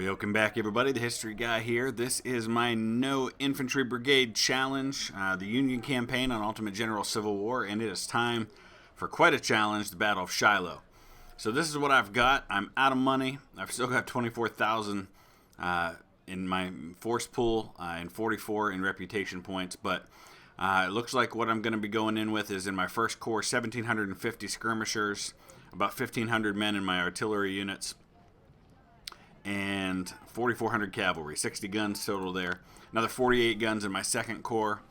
Welcome back, everybody. The History Guy here. This is my No Infantry Brigade Challenge, the Union campaign on Ultimate General Civil War, and it is time for quite a challenge, the Battle of Shiloh. So this is what I've got. I'm out of money. I've still got 24,000 in my force pool and 44 in reputation points, but it looks like what I'm going to be going in with is in my first corps, 1,750 skirmishers, about 1,500 men in my artillery units, and 4,400 cavalry, 60 guns total there. Another 48 guns in my second corps,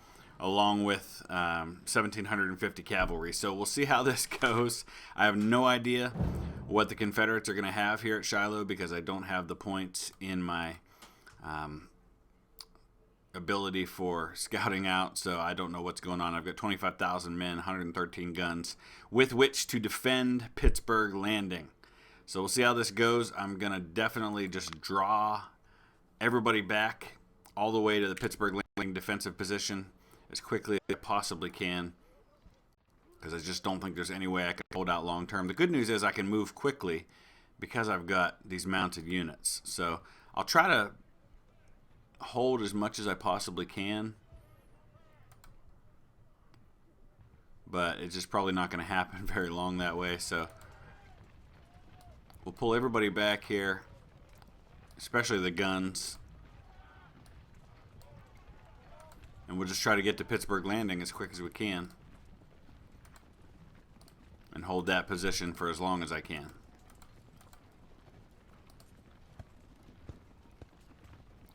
along with 1,750 cavalry. So we'll see how this goes. I have no idea what the Confederates are going to have here at Shiloh because I don't have the points in my ability for scouting out, so I don't know what's going on. I've got 25,000 men, 113 guns, with which to defend Pittsburgh Landing. So we'll see how this goes. I'm going to definitely just draw everybody back all the way to the Pittsburgh Landing defensive position as quickly as I possibly can, because I just don't think there's any way I can hold out long term. The good news is I can move quickly because I've got these mounted units. So I'll try to hold as much as I possibly can, but it's just probably not going to happen very long that way. So we'll pull everybody back here, especially the guns, and we'll just try to get to Pittsburgh Landing as quick as we can and hold that position for as long as I can.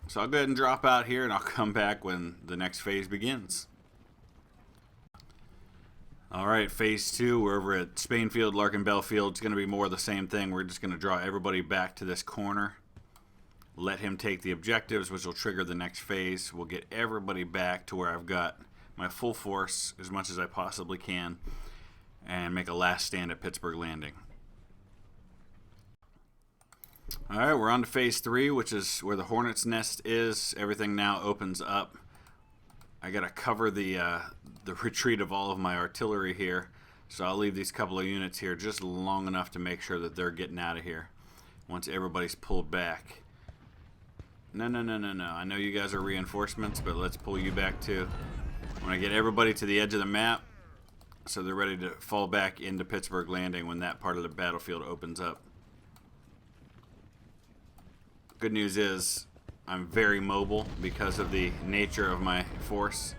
So I'll go ahead and drop out here, and I'll come back when the next phase begins. All right, phase two, we're over at Spainfield, Larkin Field. It's going to be more of the same thing. We're just going to draw everybody back to this corner, let him take the objectives, which will trigger the next phase. We'll get everybody back to where I've got my full force as much as I possibly can and make a last stand at Pittsburgh Landing. All right, we're on to phase three, which is where the Hornet's Nest is. Everything now opens up. I got to cover the retreat of all of my artillery here, so I'll leave these couple of units here just long enough to make sure that they're getting out of here once everybody's pulled back. No. I know you guys are reinforcements, but let's pull you back too. I want to get everybody to the edge of the map so they're ready to fall back into Pittsburgh Landing when that part of the battlefield opens up. Good news is I'm very mobile because of the nature of my force.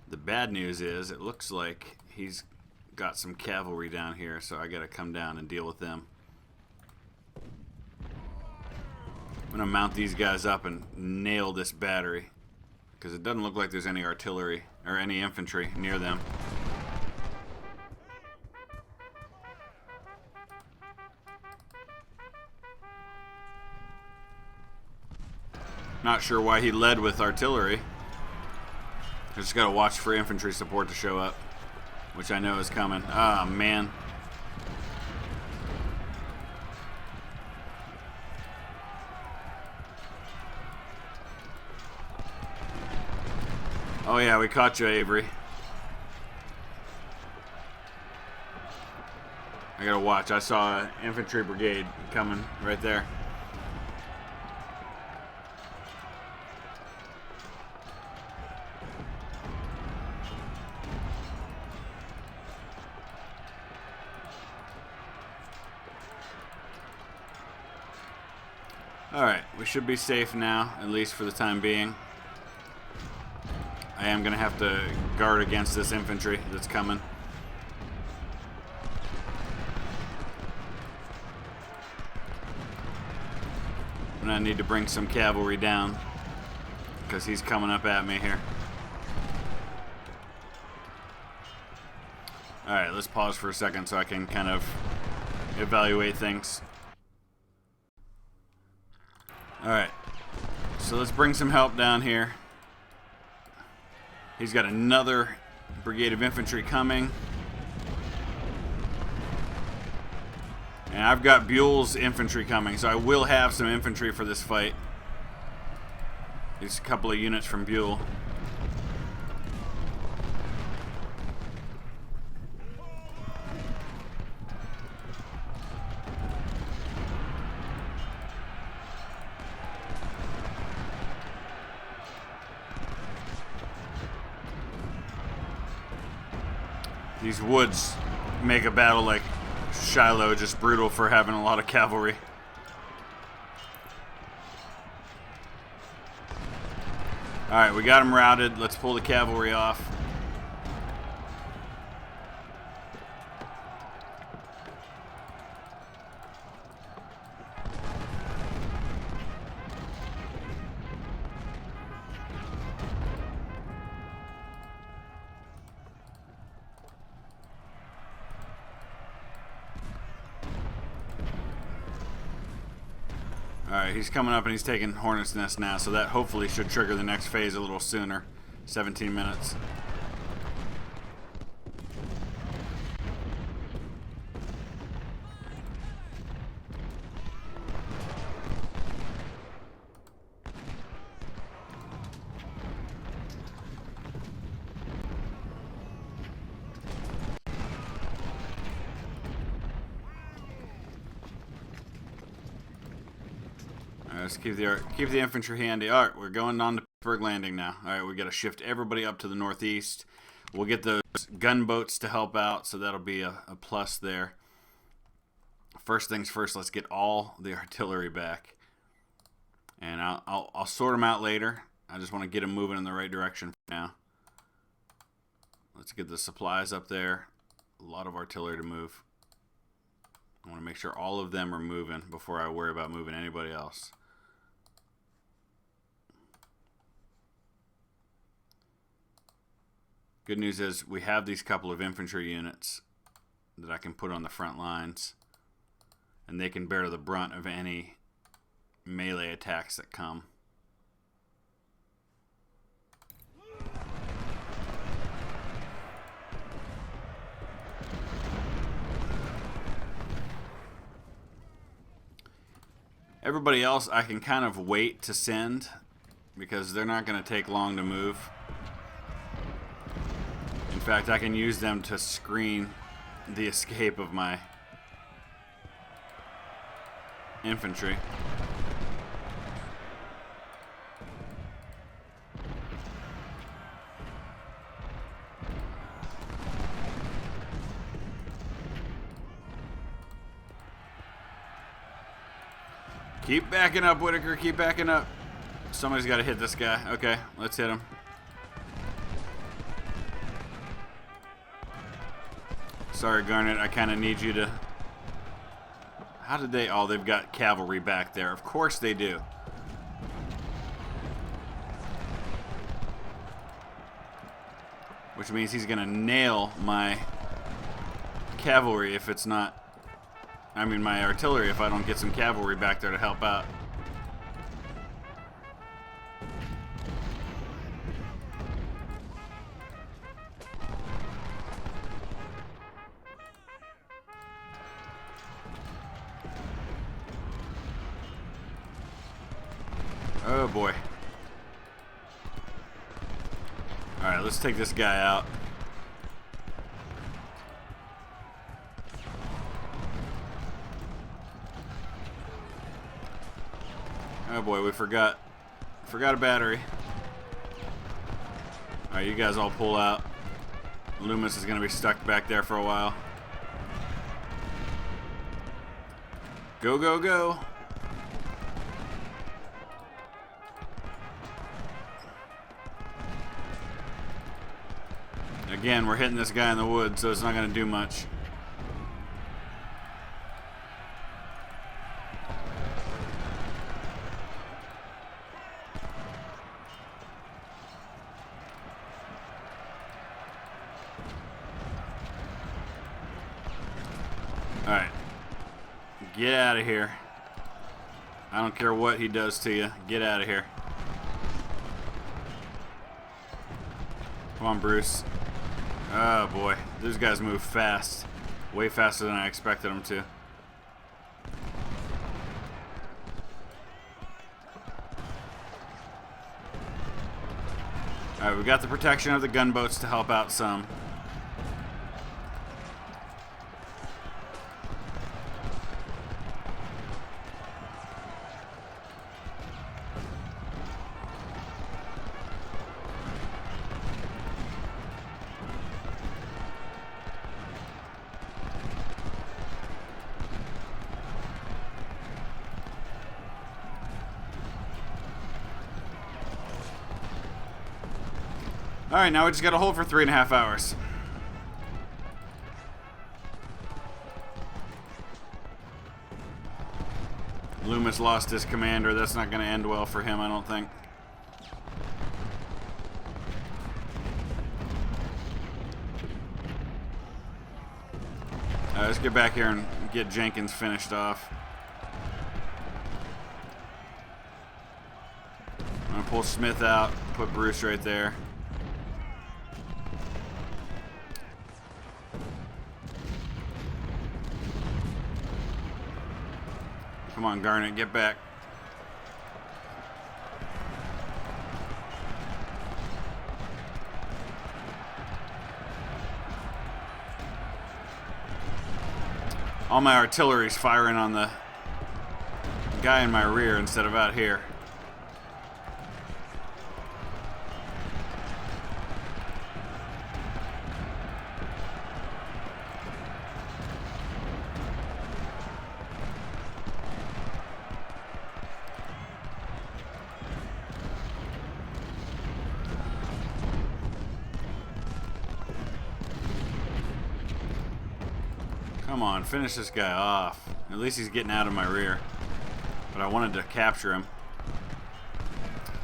The bad news is it looks like he's got some cavalry down here, so I gotta come down and deal with them. I'm gonna mount these guys up and nail this battery because it doesn't look like there's any artillery or any infantry near them. Not sure why he led with artillery. Just gotta watch for infantry support to show up, which I know is coming. Ah, man. Oh yeah, we caught you, Avery. I gotta watch. I saw an infantry brigade coming right there. Alright, we should be safe now, at least for the time being. I am going to have to guard against this infantry that's coming. And I need to bring some cavalry down because he's coming up at me here. Alright, let's pause for a second so I can kind of evaluate things. Alright, so let's bring some help down here. He's got another brigade of infantry coming. And I've got Buell's infantry coming, so I will have some infantry for this fight. These couple of units from Buell. These woods make a battle like Shiloh just brutal for having a lot of cavalry. Alright, we got them routed. Let's pull the cavalry off. Alright, he's coming up and he's taking Hornet's Nest now, so that hopefully should trigger the next phase a little sooner. 17 minutes. Let's keep the infantry handy. All right, we're going on to Pittsburgh Landing now. All right, we got to shift everybody up to the northeast. We'll get those gunboats to help out, so that'll be a plus there. First things first, let's get all the artillery back, and I'll sort them out later. I just want to get them moving in the right direction for now. Let's get the supplies up there. A lot of artillery to move. I want to make sure all of them are moving before I worry about moving anybody else. Good news is we have these couple of infantry units that I can put on the front lines, and they can bear the brunt of any melee attacks that come. Everybody else I can kind of wait to send because they're not going to take long to move. In fact, I can use them to screen the escape of my infantry. Keep backing up, Whitaker. Keep backing up. Somebody's got to hit this guy. Okay, let's hit him. Sorry, Garnet. I kind of need you to... How did they... Oh, they've got cavalry back there. Of course they do. Which means he's going to nail my cavalry if it's not... I mean, my artillery if I don't get some cavalry back there to help out. Oh boy. Alright, let's take this guy out. Oh boy, we forgot a battery. Alright, you guys all pull out. Loomis is going to be stuck back there for a while. Go, go, go. Again, we're hitting this guy in the woods, so it's not going to do much. Alright. Get out of here. I don't care what he does to you. Get out of here. Come on, Bruce. Oh boy, those guys move fast. Way faster than I expected them to. Alright, we got the protection of the gunboats to help out some. Alright, now we just gotta hold for 3.5 hours. Loomis lost his commander. That's not gonna end well for him, I don't think. Alright, let's get back here and get Jenkins finished off. I'm gonna pull Smith out, put Bruce right there. Come on, Garnet, get back. All my artillery's firing on the guy in my rear instead of out here. Come on, finish this guy off. At least he's getting out of my rear. But I wanted to capture him.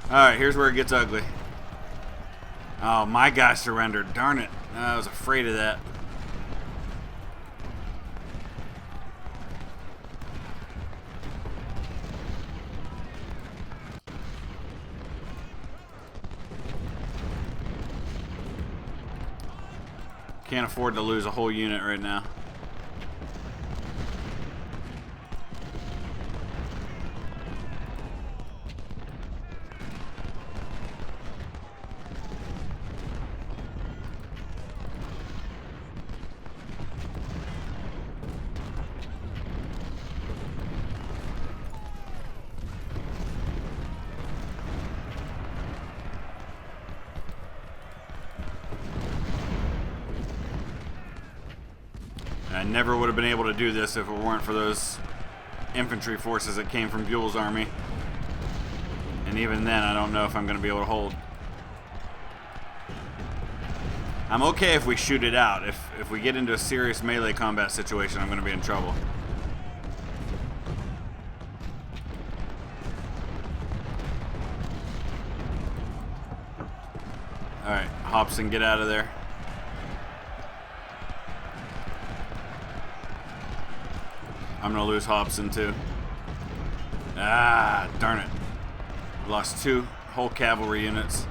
Alright, here's where it gets ugly. Oh, my guy surrendered. Darn it. I was afraid of that. Can't afford to lose a whole unit right now. I never would have been able to do this if it weren't for those infantry forces that came from Buell's army. And even then, I don't know if I'm going to be able to hold. I'm okay if we shoot it out. If we get into a serious melee combat situation, I'm going to be in trouble. Alright, Hobson, get out of there. I'm gonna lose Hobson too. Ah, darn it. Lost 2 whole cavalry units.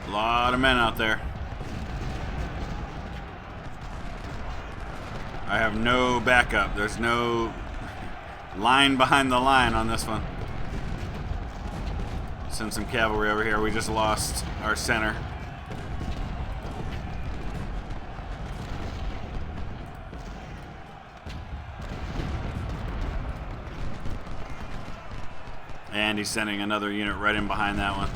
A lot of men out there. I have no backup. There's no line behind the line on this one. Send some cavalry over here. We just lost our center. And he's sending another unit right in behind that one.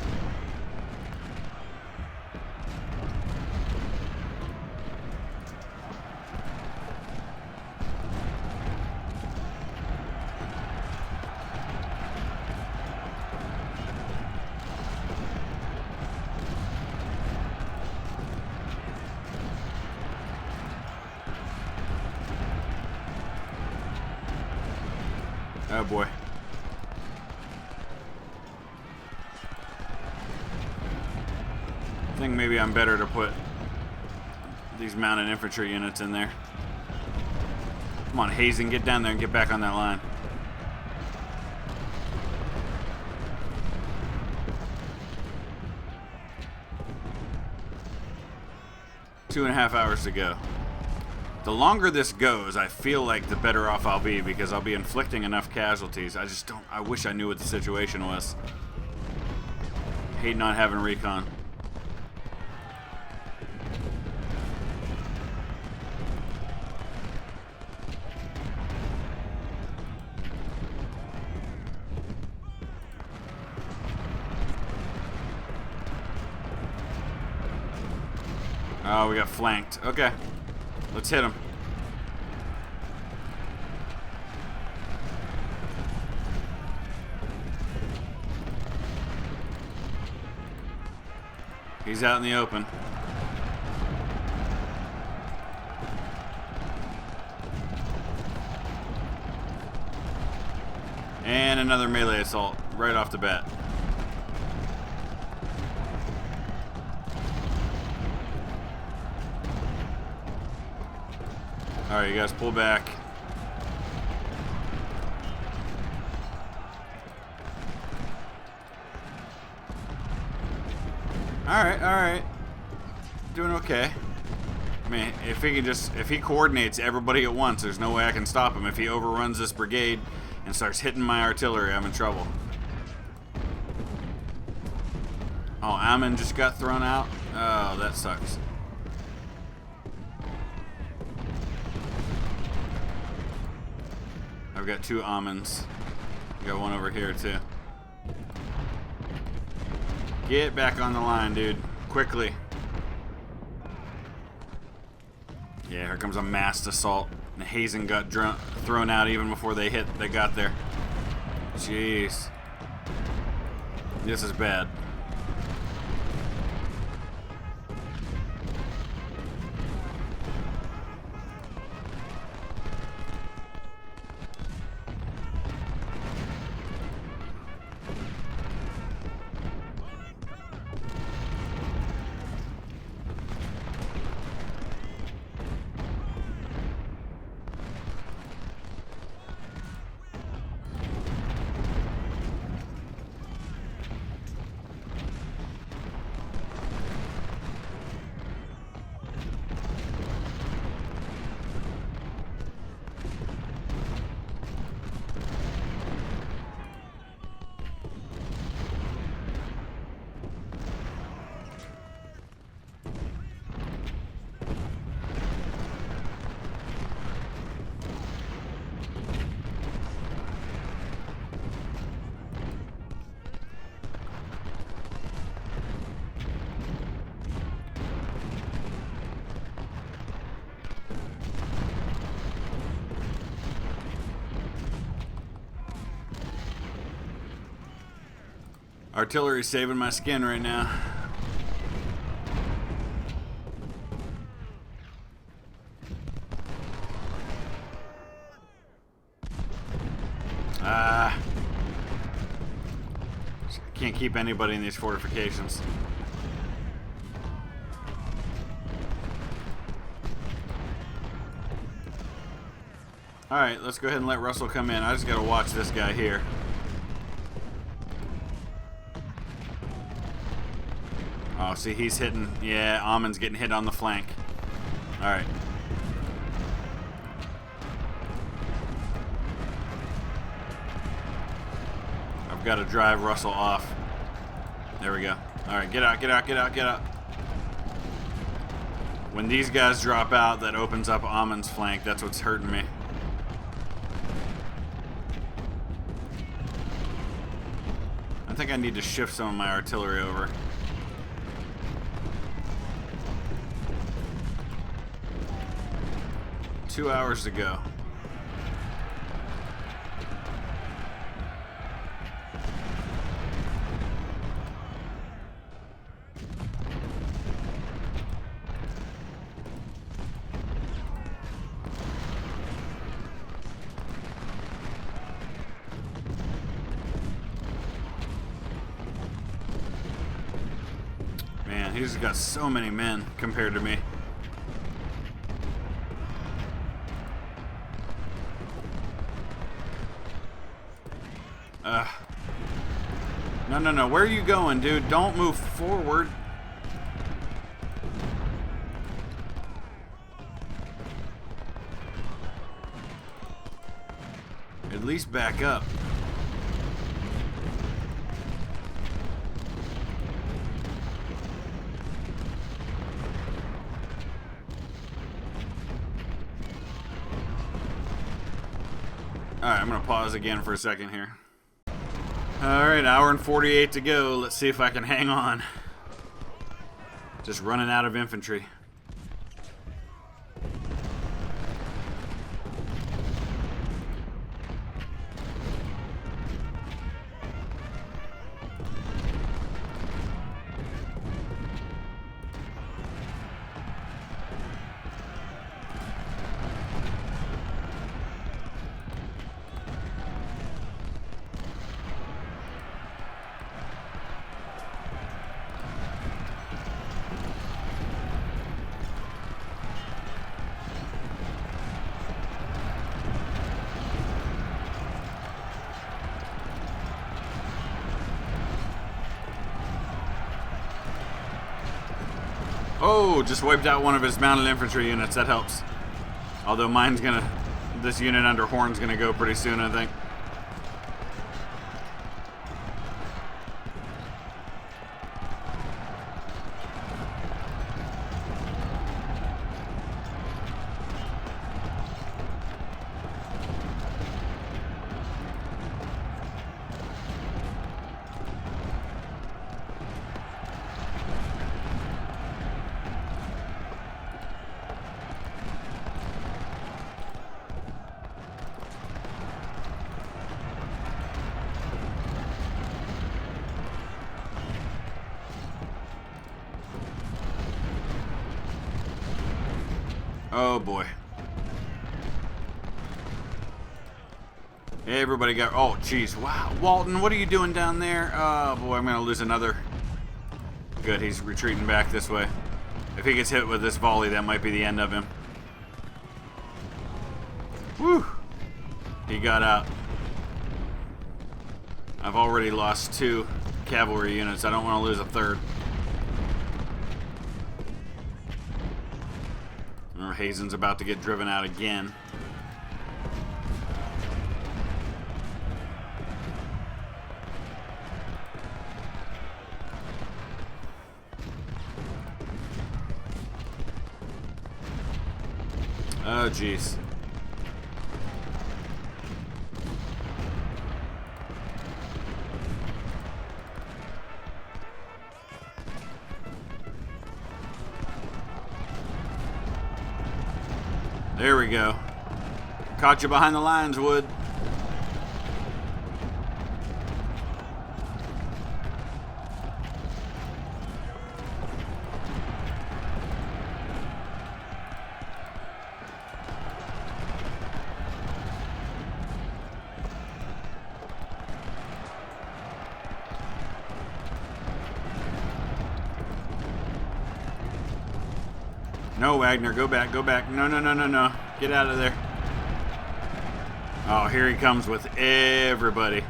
Oh boy. I think maybe I'm better to put these mounted infantry units in there. Come on, Hazen, get down there and get back on that line. Two and a half hours to go. The longer this goes, I feel like the better off I'll be because I'll be inflicting enough casualties. I wish I knew what the situation was. Hate not having recon. Oh, we got flanked. Okay. Let's hit him. He's out in the open. And another melee assault right off the bat. Alright, you guys pull back. Alright. Doing okay. I mean, if he coordinates everybody at once, there's no way I can stop him. If he overruns this brigade and starts hitting my artillery, I'm in trouble. Oh, Ammon just got thrown out? Oh, that sucks. I've got two Ammons. Got one over here too. Get back on the line, dude. Quickly. Yeah, here comes a massed assault. And Hazen got thrown out even before they got there. Jeez. This is bad. Artillery's saving my skin right now. Can't keep anybody in these fortifications. Alright, let's go ahead and let Russell come in. I just gotta watch this guy here. Oh, see, he's hitting. Yeah, Ammon's getting hit on the flank. Alright. I've got to drive Russell off. There we go. Alright, get out, get out, get out, get out. When these guys drop out, that opens up Ammon's flank. That's what's hurting me. I think I need to shift some of my artillery over. Two hours to go. Man, he's got so many men compared to me. No, no, no. Where are you going, dude? Don't move forward. At least back up. Alright, I'm going to pause again for a second here. Alright, hour and 48 to go. Let's see if I can hang on. Just running out of infantry. Oh, just wiped out one of his mounted infantry units. That helps. Although mine's gonna... This unit under Horn's gonna go pretty soon, I think. Oh boy. Everybody got... Oh, jeez. Wow. Walton, what are you doing down there? Oh boy, I'm going to lose another. Good, he's retreating back this way. If he gets hit with this volley, that might be the end of him. Whew. He got out. I've already lost 2 cavalry units. I don't want to lose a third. Hazen's about to get driven out again. Oh, jeez. There we go. Caught you behind the lines, Wood. No, Wagner, go back, go back. No, no, no, no, no. Get out of there. Oh, here he comes with everybody.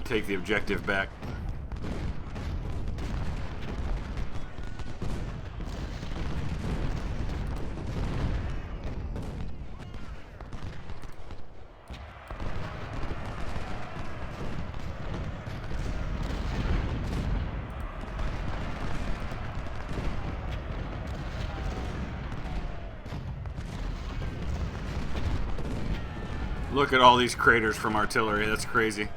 Take the objective back. Look at all these craters from artillery. That's crazy.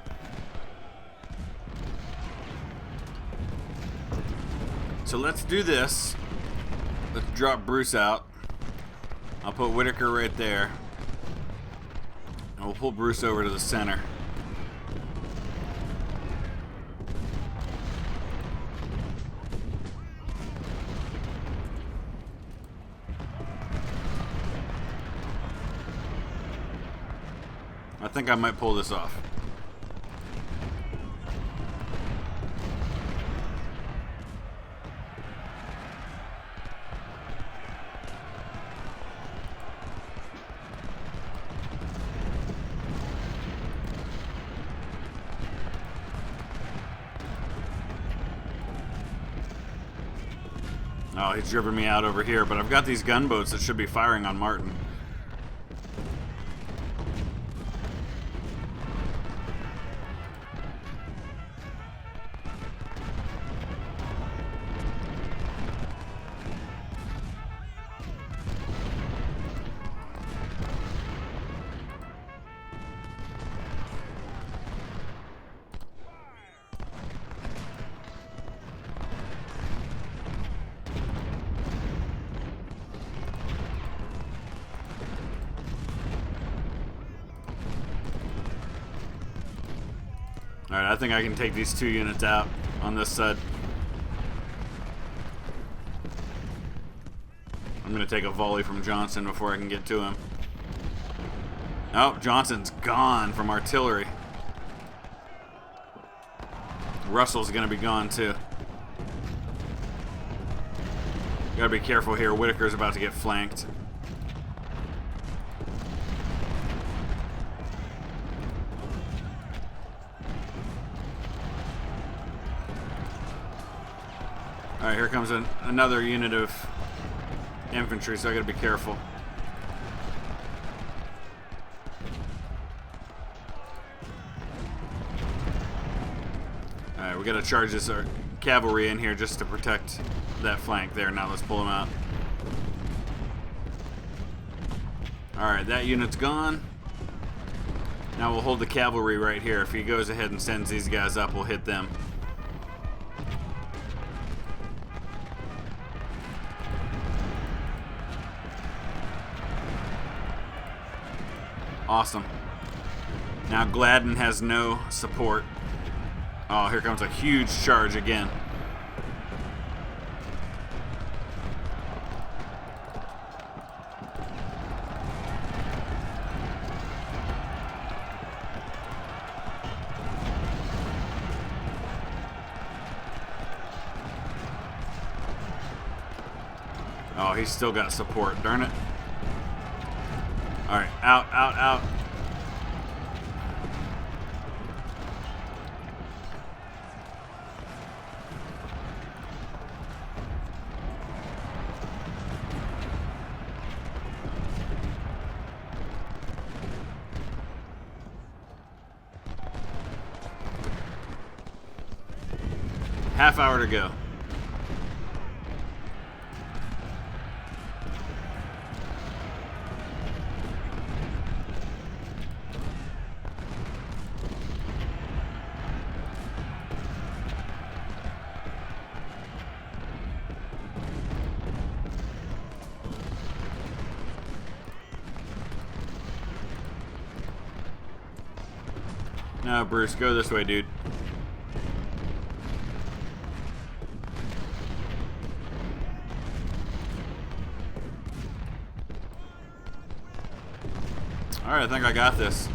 So let's do this. Let's drop Bruce out. I'll put Whitaker right there. And we'll pull Bruce over to the center. I think I might pull this off. Oh, he's driven me out over here, but I've got these gunboats that should be firing on Martin. Alright, I think I can take these 2 units out on this side. I'm going to take a volley from Johnson before I can get to him. Oh, Johnson's gone from artillery. Russell's going to be gone too. Gotta be careful here. Whitaker's about to get flanked. Alright, here comes another unit of infantry, so I gotta be careful. Alright, we gotta charge this cavalry in here just to protect that flank there. Now let's pull them out. Alright, that unit's gone. Now we'll hold the cavalry right here. If he goes ahead and sends these guys up, we'll hit them. Awesome. Now Gladden has no support. Oh, here comes a huge charge again. Oh, he's still got support, darn it. Alright, out, out, out. Half hour to go. No, Bruce, go this way, dude. Alright, I think I got this.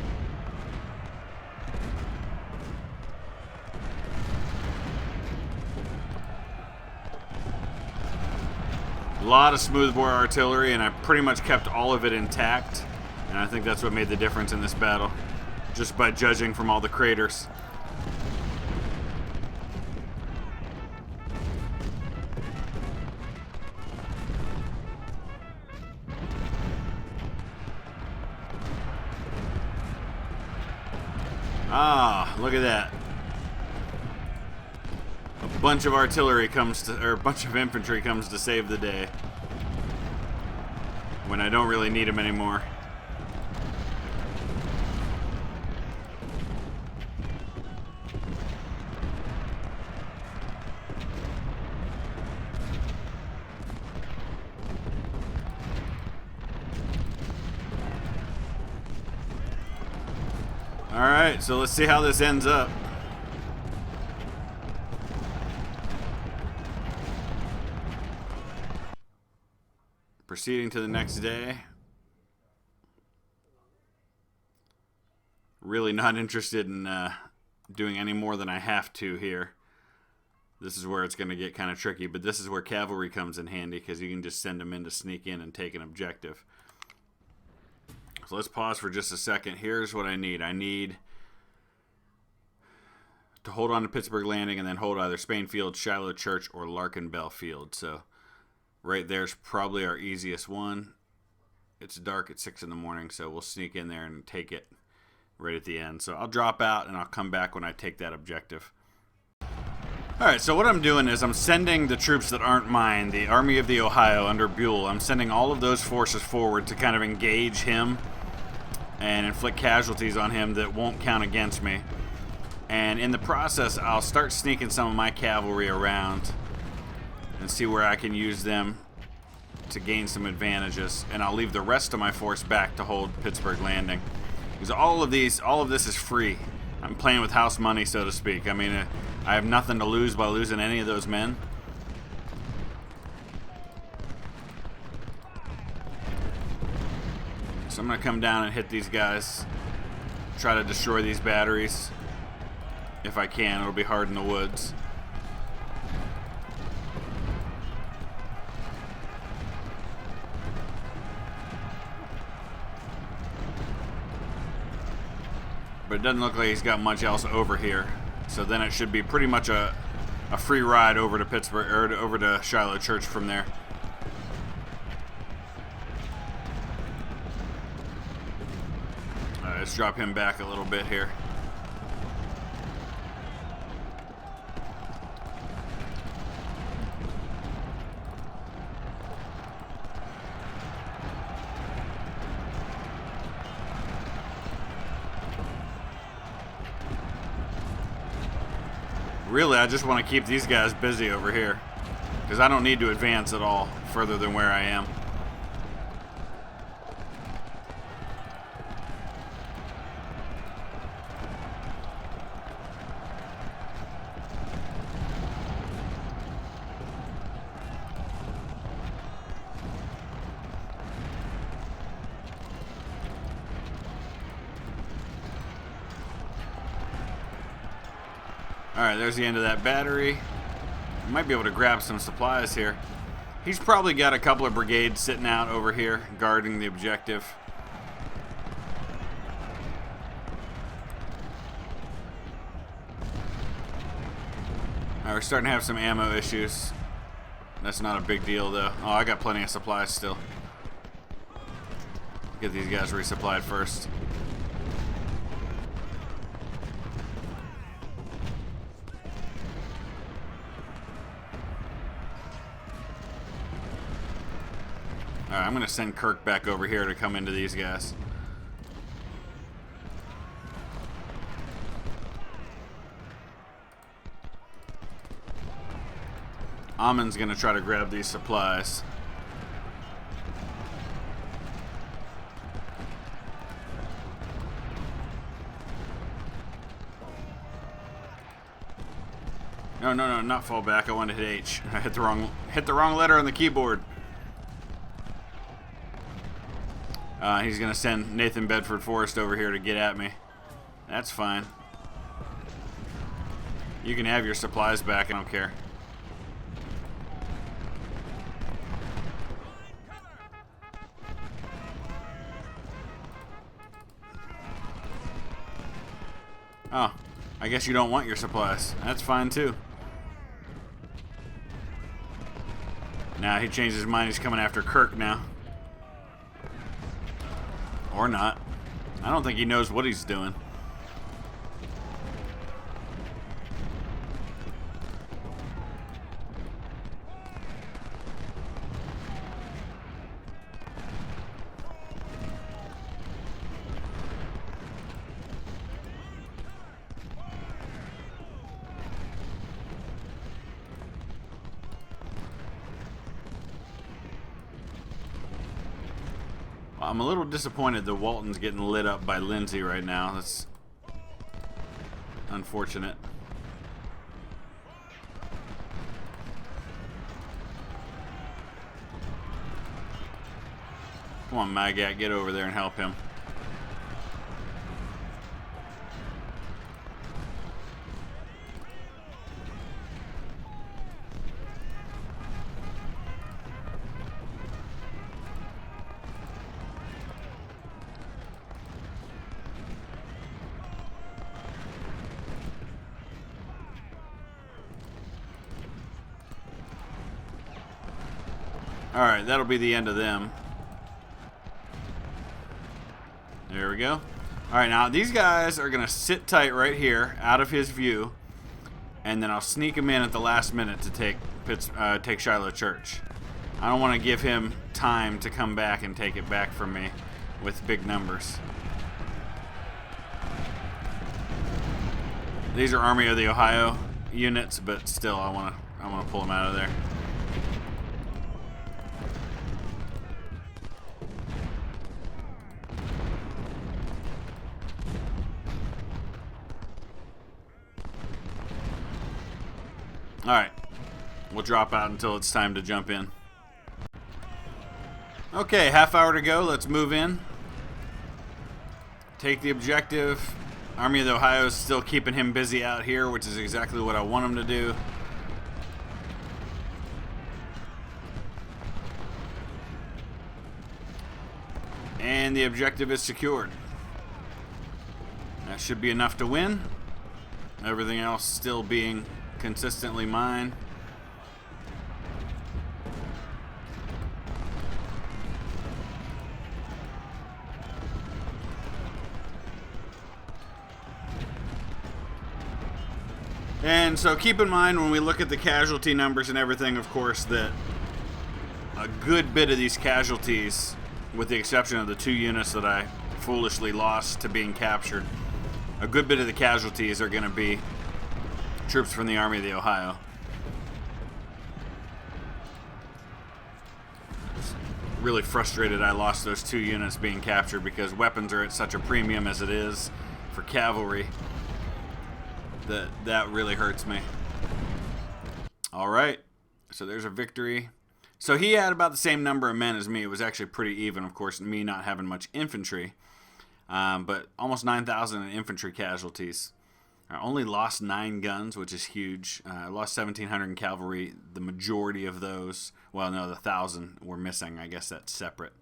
A lot of smoothbore artillery, and I pretty much kept all of it intact. And I think that's what made the difference in this battle, just by judging from all the craters. Ah, look at that. A bunch of artillery comes to, or a bunch of infantry comes to save the day. When I don't really need them anymore. Alright, so let's see how this ends up. Proceeding to the next day. Really not interested in doing any more than I have to here. This is where it's going to get kind of tricky, but this is where cavalry comes in handy because you can just send them in to sneak in and take an objective. So let's pause for just a second. Here's what I need. I need to hold on to Pittsburgh Landing and then hold either Spain Field, Shiloh Church, or Larkenbell Field. So right there's probably our easiest one. It's dark at 6 in the morning, so we'll sneak in there and take it right at the end. So I'll drop out and I'll come back when I take that objective. Alright, so what I'm doing is I'm sending the troops that aren't mine, the Army of the Ohio under Buell. I'm sending all of those forces forward to kind of engage him and inflict casualties on him that won't count against me. And in the process, I'll start sneaking some of my cavalry around and see where I can use them to gain some advantages. And I'll leave the rest of my force back to hold Pittsburgh Landing. Because all of this is free. I'm playing with house money, so to speak. I mean, I have nothing to lose by losing any of those men. So I'm going to come down and hit these guys. Try to destroy these batteries. If I can, it'll be hard in the woods. But it doesn't look like he's got much else over here. So then it should be pretty much a free ride over to Pittsburgh, or over to Shiloh Church from there. Let's drop him back a little bit here. Really, I just want to keep these guys busy over here because I don't need to advance at all further than where I am. Alright, there's the end of that battery. I might be able to grab some supplies here. He's probably got a couple of brigades sitting out over here guarding the objective. Alright, we're starting to have some ammo issues. That's not a big deal though. Oh, I got plenty of supplies still. Get these guys resupplied first. Alright, I'm going to send Kirk back over here to come into these guys. Ammon's going to try to grab these supplies. No, not fall back. I wanted to hit H. I hit the wrong letter on the keyboard. He's going to send Nathan Bedford Forrest over here to get at me. That's fine. You can have your supplies back. I don't care. Oh, I guess you don't want your supplies. That's fine too. Now he changed his mind. He's coming after Kirk now. Or not. I don't think he knows what he's doing. I'm a little disappointed that Walton's getting lit up by Lindsay right now. unfortunate. Come on, Magat, get over there and help him. Alright, that'll be the end of them. There we go. Alright, now these guys are going to sit tight right here, out of his view. And then I'll sneak him in at the last minute to take Shiloh Church. I don't want to give him time to come back and take it back from me with big numbers. These are Army of the Ohio units, but still I want to pull them out of there. Alright, we'll drop out until it's time to jump in. Okay, half hour to go. Let's move in. Take the objective. Army of the Ohio is still keeping him busy out here, which is exactly what I want him to do. And the objective is secured. That should be enough to win. Everything else still being consistently mine. And so keep in mind when we look at the casualty numbers and everything, of course, that a good bit of these casualties, with the exception of the 2 units that I foolishly lost to being captured, a good bit of the casualties are going to be troops from the Army of the Ohio. Really frustrated I lost those 2 units being captured because weapons are at such a premium as it is for cavalry. That really hurts me. Alright, so there's a victory. So he had about the same number of men as me. It was actually pretty even, of course, me not having much infantry. But almost 9,000 in infantry casualties. I only lost 9 guns, which is huge. I lost 1,700 in cavalry. The majority of those, well, no, the 1,000 were missing. I guess that's separate.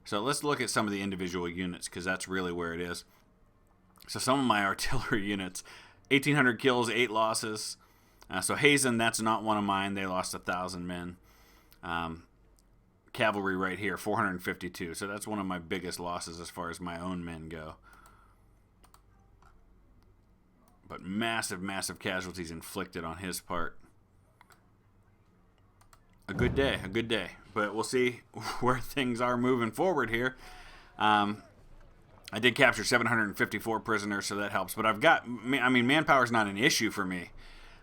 So let's look at some of the individual units, because that's really where it is. So some of my artillery units, 1,800 kills, 8 losses. So Hazen, that's not one of mine. They lost 1,000 men. Cavalry right here, 452. So that's one of my biggest losses as far as my own men go. But massive, massive casualties inflicted on his part. A good day, a good day. But we'll see where things are moving forward here. I did capture 754 prisoners, so that helps. But I've got, I mean, manpower is not an issue for me.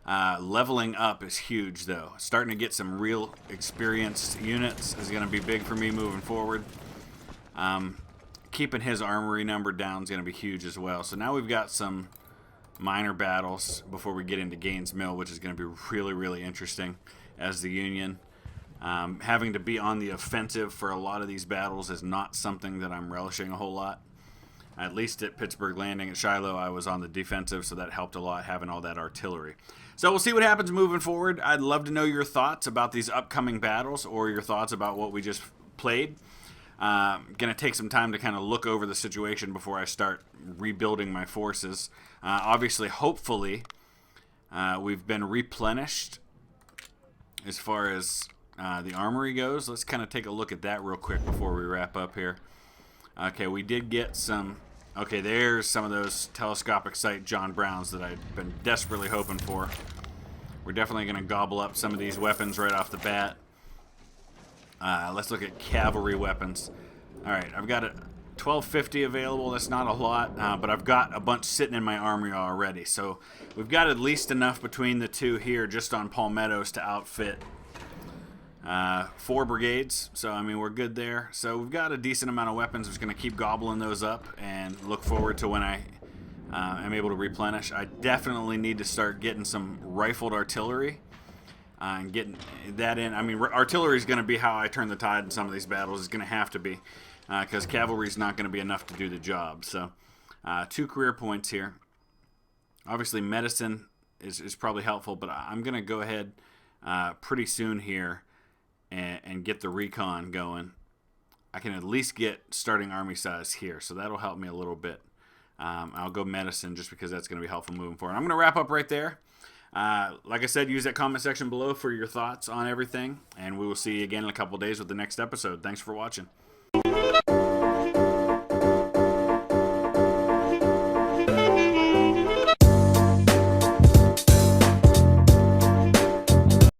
Leveling up is huge, though. Starting to get some real experienced units is going to be big for me moving forward. Keeping his armory number down is going to be huge as well. So now we've got some minor battles before we get into Gaines Mill, which is going to be really, really interesting as the Union. Having to be on the offensive for a lot of these battles is not something that I'm relishing a whole lot. At least at Pittsburgh Landing at Shiloh, I was on the defensive, so that helped a lot, having all that artillery. So we'll see what happens moving forward. I'd love to know your thoughts about these upcoming battles, or your thoughts about what we just played. Going to take some time to kind of look over the situation before I start rebuilding my forces. Obviously, hopefully, we've been replenished as far as the armory goes. Let's kind of take a look at that real quick before we wrap up here. Okay, we did get some. Okay, there's some of those telescopic sight John Browns that I've been desperately hoping for. We're definitely going to gobble up some of these weapons right off the bat. Let's look at cavalry weapons. Alright, I've got a 1250 available. That's not a lot, but I've got a bunch sitting in my armory already. So we've got at least enough between the two here just on Palmettos to outfit 4 brigades. So, I mean, we're good there. So we've got a decent amount of weapons. We're just going to keep gobbling those up and look forward to when I I'm able to replenish. I definitely need to start getting some rifled artillery and getting that in. I mean, artillery is going to be how I turn the tide in some of these battles. It's going to have to be because cavalry is not going to be enough to do the job. So 2 career points here. Obviously, medicine is probably helpful, but I'm going to go ahead pretty soon here and get the recon going. I can at least get starting army size here, so that'll help me a little bit. I'll go medicine just because that's going to be helpful moving forward. I'm going to wrap up right there. Like I said, use that comment section below for your thoughts on everything, and we will see you again in a couple days with the next episode. Thanks for watching.